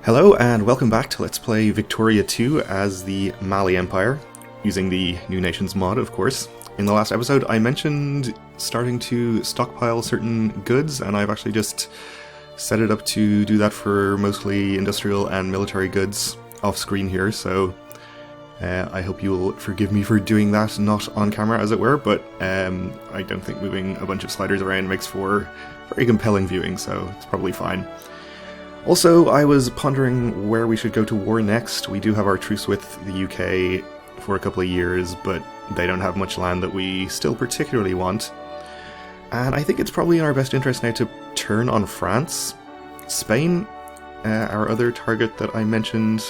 Hello and welcome back to Let's Play Victoria 2 as the Mali Empire, using the New Nations mod, of course. In the last episode I mentioned starting to stockpile certain goods, and I've actually just set it up to do that for mostly industrial and military goods off screen here, so I hope you'll forgive me for doing that, not on camera as it were, but I don't think moving a bunch of sliders around makes for very compelling viewing, so it's probably fine. Also, I was pondering where we should go to war next. We do have our truce with the UK for a couple of years, but they don't have much land that we still particularly want. And I think it's probably in our best interest now to turn on France. Spain, our other target that I mentioned,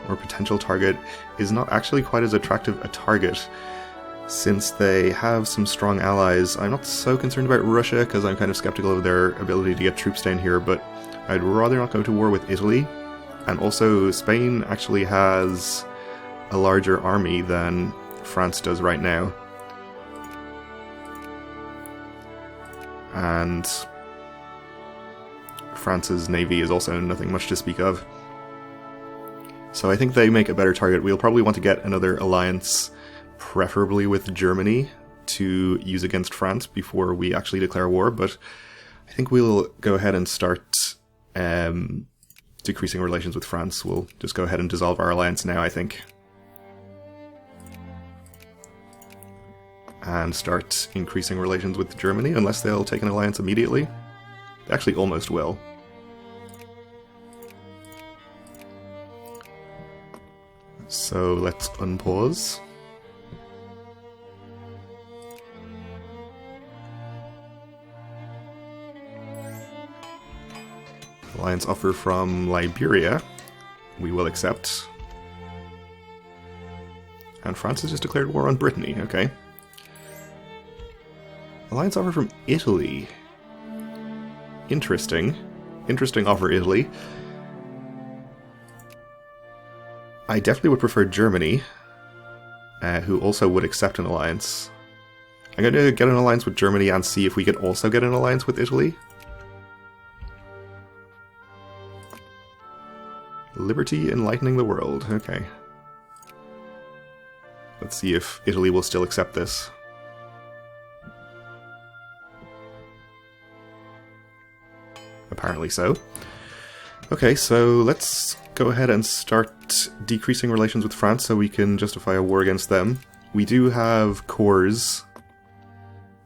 or potential target, is not actually quite as attractive a target, since they have some strong allies. I'm not so concerned about Russia, because I'm kind of skeptical of their ability to get troops down here, but I'd rather not go to war with Italy. And also, Spain actually has a larger army than France does right now. And France's navy is also nothing much to speak of. So I think they make a better target. We'll probably want to get another alliance, preferably with Germany, to use against France before we actually declare war, but I think we'll go ahead and start decreasing relations with France. We'll just go ahead and dissolve our alliance now, I think. And start increasing relations with Germany, unless they'll take an alliance immediately. They actually almost will. So let's unpause. Alliance offer from Liberia, we will accept. And France has just declared war on Brittany, okay. Alliance offer from Italy. Interesting. Interesting offer, Italy. I definitely would prefer Germany, who also would accept an alliance. I'm going to get an alliance with Germany and see if we could also get an alliance with Italy. Liberty enlightening the world, okay. Let's see if Italy will still accept this. Apparently so. Okay, so let's go ahead and start decreasing relations with France so we can justify a war against them. We do have cores,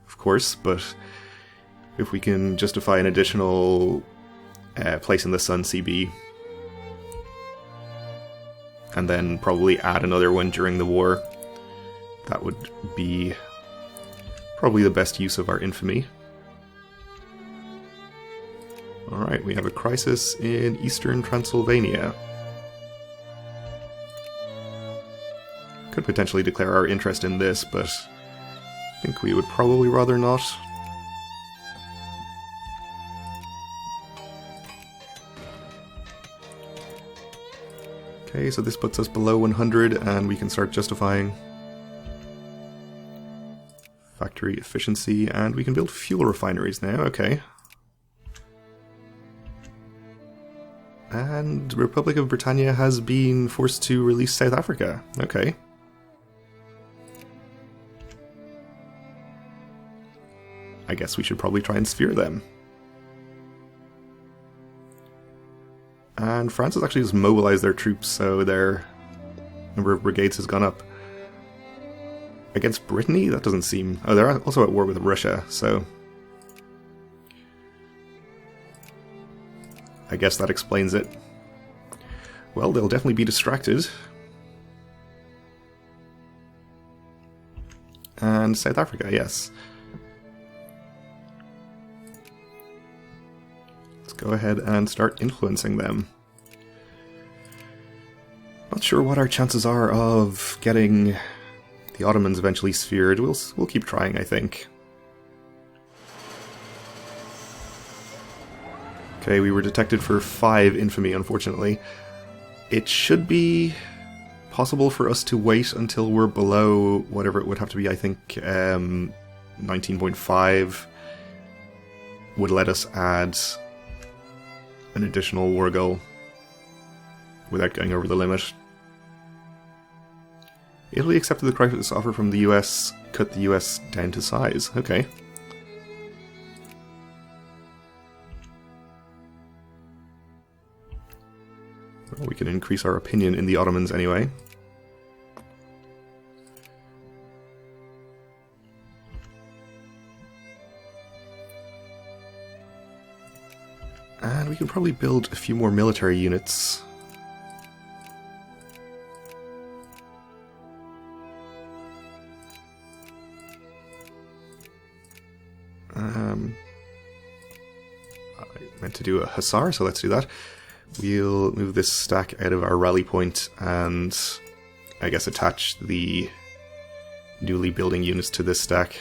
of course, but if we can justify an additional place in the Sun CB, and then probably add another one during the war, that would be probably the best use of our infamy. Alright, we have a crisis in eastern Transylvania. Could potentially declare our interest in this, but I think we would probably rather not. Okay, so this puts us below 100 and we can start justifying factory efficiency, and we can build fuel refineries now, okay. And the Republic of Britannia has been forced to release South Africa, okay. I guess we should probably try and sphere them. And France has actually just mobilized their troops, so their number of brigades has gone up. Against Brittany? That doesn't seem... Oh, they're also at war with Russia, so... I guess that explains it. Well, they'll definitely be distracted. And South Africa, yes. Go ahead and start influencing them. Not sure what our chances are of getting the Ottomans eventually sphered. We'll keep trying, I think. Okay, we were detected for 5 infamy, unfortunately. It should be possible for us to wait until we're below whatever it would have to be. I think 19.5 would let us add an additional war goal. without going over the limit. Italy accepted the crisis offer from the US, cut the US down to size. Okay. Well, we can increase our opinion in the Ottomans anyway. And we can probably build a few more military units. I meant to do a hussar, so let's do that. We'll move this stack out of our rally point and I guess attach the newly building units to this stack.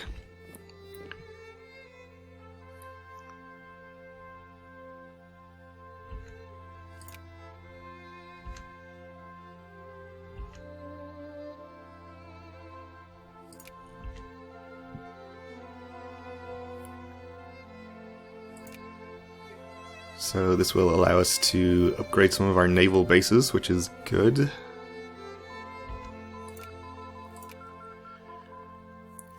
So this will allow us to upgrade some of our naval bases, which is good.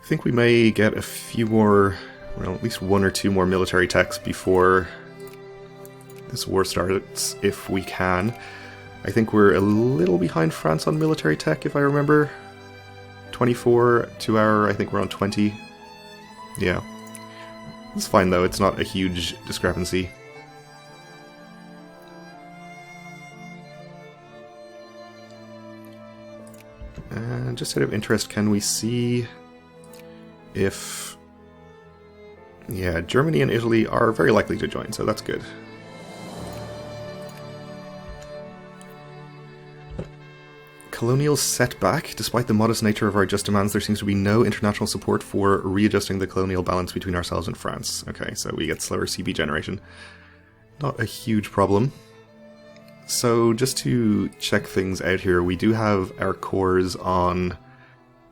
I think we may get a few more, well, at least one or two more military techs before this war starts, if we can. I think we're a little behind France on military tech, if I remember. 24 to our, I think we're on 20. Yeah. It's fine though, it's not a huge discrepancy. And just out of interest, can we see if... Yeah, Germany and Italy are very likely to join, so that's good. Colonial setback. Despite the modest nature of our just demands, there seems to be no international support for readjusting the colonial balance between ourselves and France. Okay, so we get slower CB generation. Not a huge problem. So just to check things out here, we do have our cores on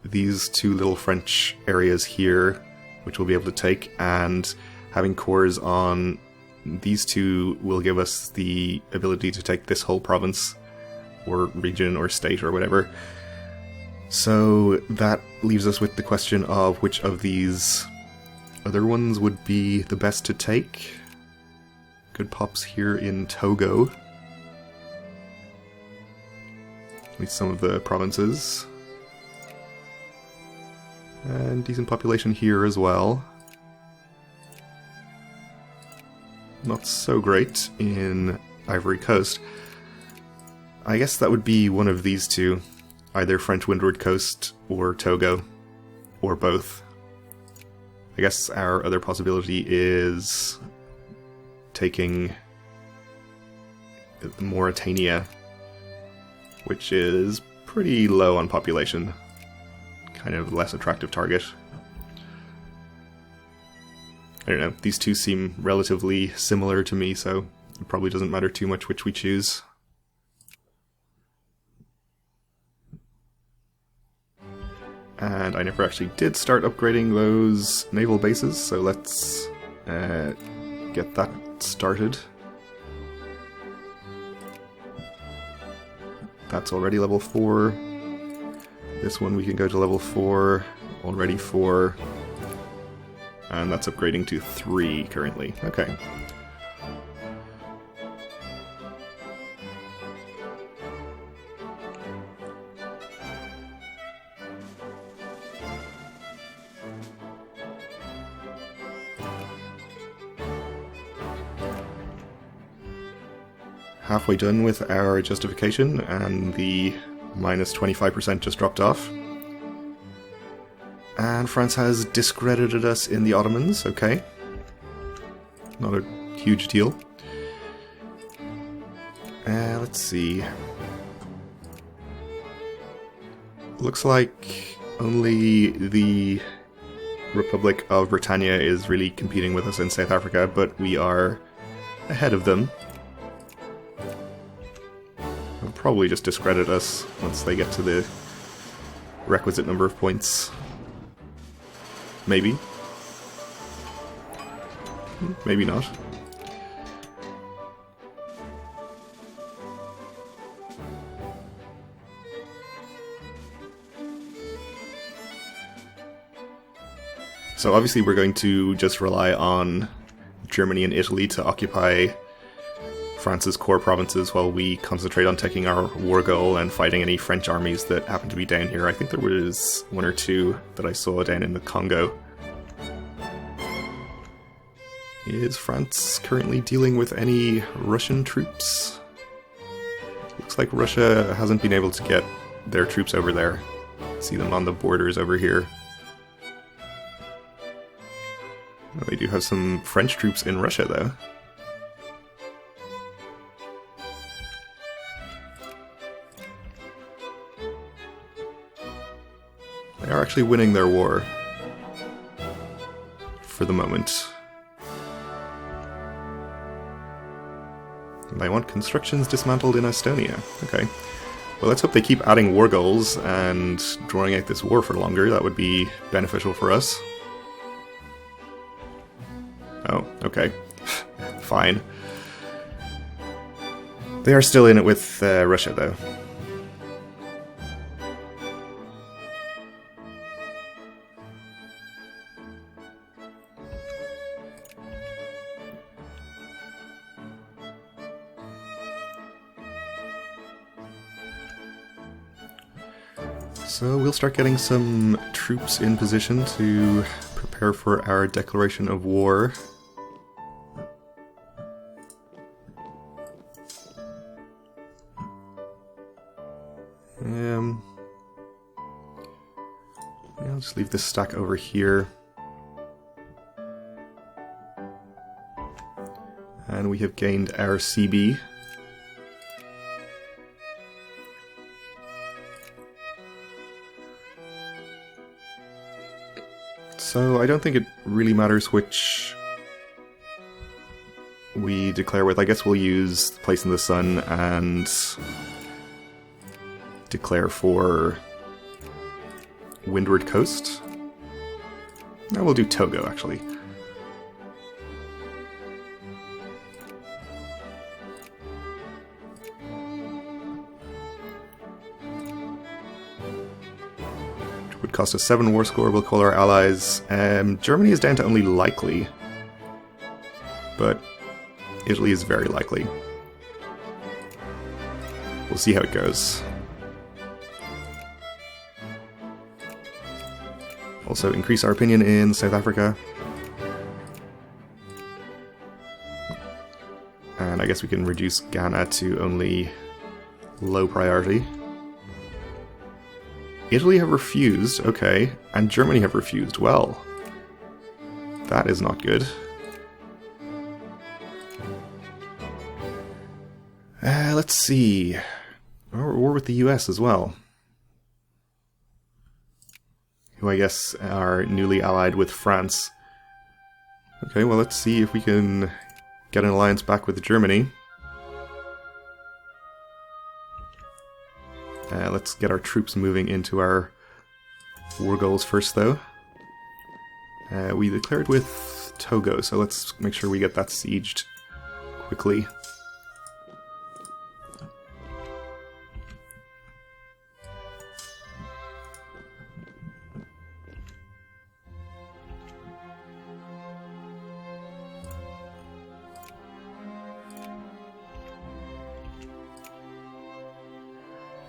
these two little French areas here, which we'll be able to take, and having cores on these two will give us the ability to take this whole province, or region, or state, or whatever. So that leaves us with the question of which of these other ones would be the best to take. Good pops here in Togo. At least some of the provinces. And decent population here as well. Not so great in Ivory Coast. I guess that would be one of these two. Either French Windward Coast or Togo. Or both. I guess our other possibility is taking Mauritania, which is pretty low on population. Kind of less attractive target. I don't know, these two seem relatively similar to me, so it probably doesn't matter too much which we choose. And I never actually did start upgrading those naval bases, so let's get that started. That's already level 4. This one we can go to level 4, already 4. And that's upgrading to 3 currently. Okay. Halfway done with our justification, and the minus 25% just dropped off. And France has discredited us in the Ottomans, okay. Not a huge deal. Let's see. Looks like only the Republic of Britannia is really competing with us in South Africa, but we are ahead of them. They'll probably just discredit us once they get to the requisite number of points. Maybe. Maybe not. So obviously we're going to just rely on Germany and Italy to occupy France's core provinces while we concentrate on taking our war goal and fighting any French armies that happen to be down here. I think there was one or two that I saw down in the Congo. Is France currently dealing with any Russian troops? Looks like Russia hasn't been able to get their troops over there. See them on the borders over here. Well, they do have some French troops in Russia, though. They are actually winning their war. For the moment. And I want constructions dismantled in Estonia. Okay. Well, let's hope they keep adding war goals and drawing out this war for longer. That would be beneficial for us. Oh, okay. Fine. They are still in it with Russia, though. So we'll start getting some troops in position to prepare for our declaration of war. I'll just leave this stack over here. And we have gained our CB. So I don't think it really matters which we declare with. I guess we'll use Place in the Sun and declare for Windward Coast. No, we'll do Togo, actually. Would cost us 7 war score. We'll call our allies. Germany is down to only likely, but Italy is very likely. We'll see how it goes. Also, increase our opinion in South Africa. And I guess we can reduce Ghana to only low priority. Italy have refused, okay, and Germany have refused. Well, that is not good. Let's see. We're at war with the US as well. Who I guess are newly allied with France. Okay, well let's see if we can get an alliance back with Germany. Let's get our troops moving into our war goals first, though. We declared with Togo, so let's make sure we get that sieged quickly.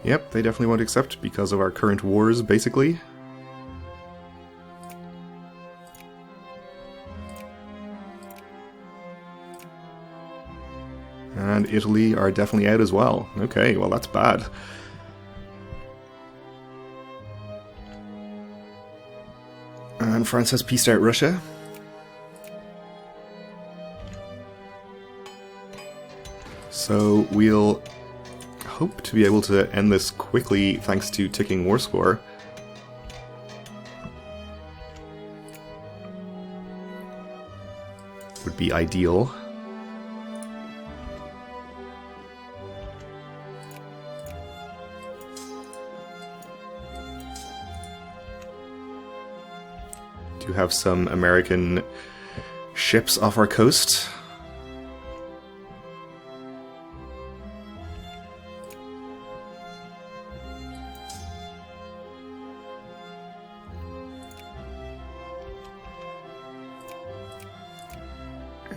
Yep, they definitely won't accept because of our current wars, basically. And Italy are definitely out as well. Okay, well that's bad. And France has pieced out Russia. So we'll hope to be able to end this quickly thanks to ticking war score. Would be ideal. Do have some American ships off our coast.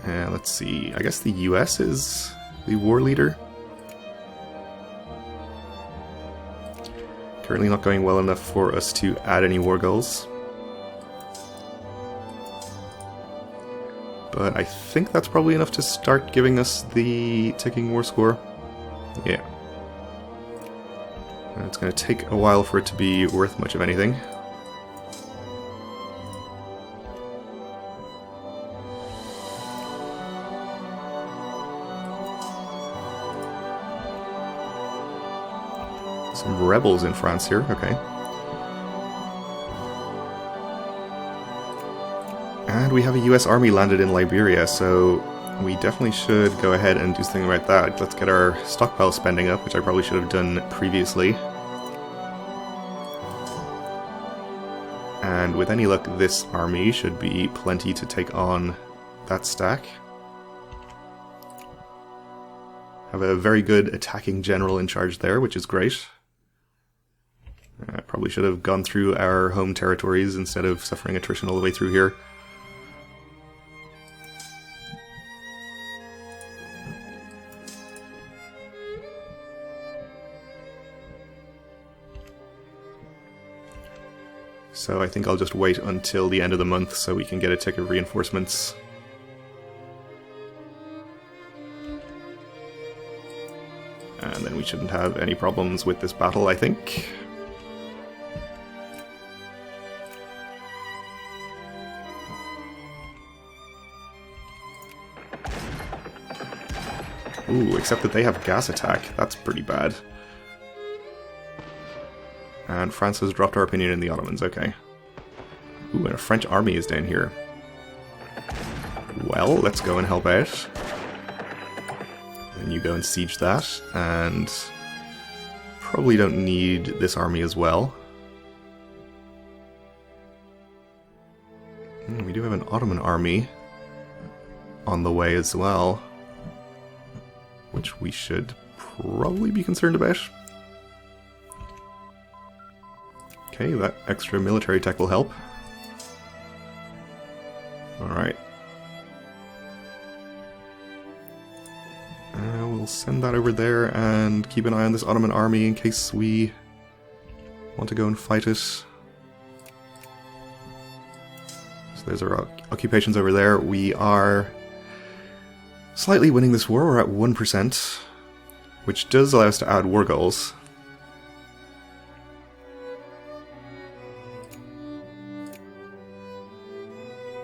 Let's see, I guess the US is the war leader. Currently not going well enough for us to add any war goals. But I think that's probably enough to start giving us the ticking war score. Yeah. And it's going to take a while for it to be worth much of anything. Some rebels in France here, okay. And we have a US army landed in Liberia, so we definitely should go ahead and do something about that. Let's get our stockpile spending up, which I probably should have done previously. And with any luck, this army should be plenty to take on that stack. Have a very good attacking general in charge there, which is great. I probably should have gone through our home territories instead of suffering attrition all the way through here. So I think I'll just wait until the end of the month so we can get a tick of reinforcements. And then we shouldn't have any problems with this battle, I think. Ooh, except that they have gas attack. That's pretty bad. And France has dropped our opinion in the Ottomans, okay. Ooh, and a French army is down here. Well, let's go and help out. And you go and siege that, and probably don't need this army as well. We do have an Ottoman army on the way as well, which we should probably be concerned about. Okay, that extra military tech will help. Alright. We'll send that over there and keep an eye on this Ottoman army in case we want to go and fight it. So there's our occupations over there. We are slightly winning this war. We're at 1%, which does allow us to add war goals.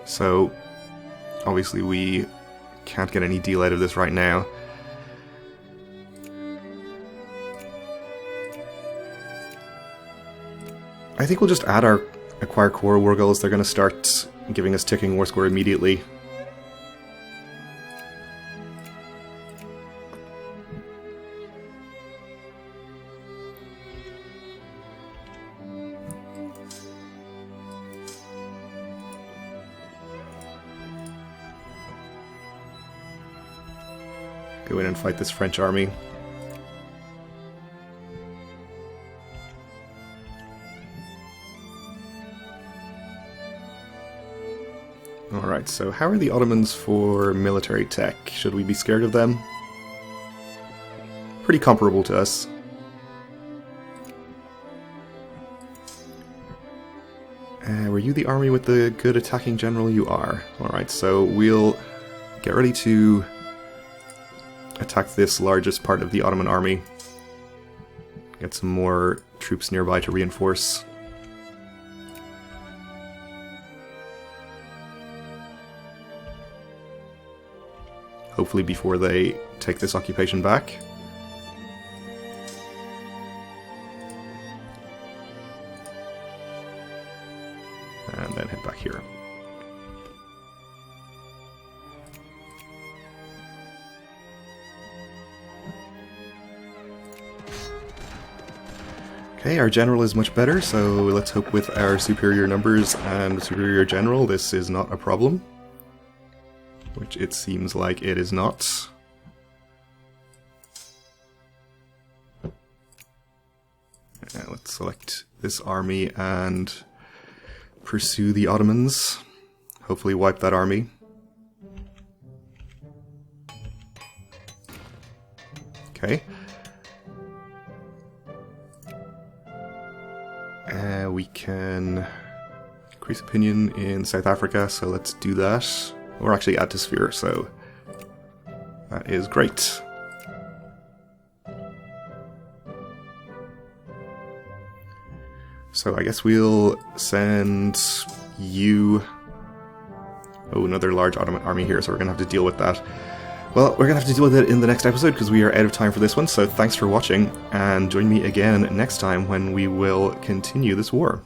So, obviously we can't get any deal out of this right now. I think we'll just add our acquire core war goals. They're going to start giving us ticking war score immediately. Go in and fight this French army. Alright, so how are the Ottomans for military tech? Should we be scared of them? Pretty comparable to us. Were you the army with the good attacking general? You are. Alright, so we'll get ready to attack this largest part of the Ottoman army. Get some more troops nearby to reinforce. Hopefully before they take this occupation back. And then head back here. Okay, our general is much better, so let's hope with our superior numbers and superior general this is not a problem. Which it seems like it is not. Let's select this army and pursue the Ottomans. Hopefully wipe that army. Okay. We can increase opinion in South Africa, so let's do that. Or actually add to sphere, so that is great. So I guess we'll send you... Oh, another large Ottoman army here, so we're going to have to deal with that. Well, we're going to have to deal with it in the next episode because we are out of time for this one, so thanks for watching, and join me again next time when we will continue this war.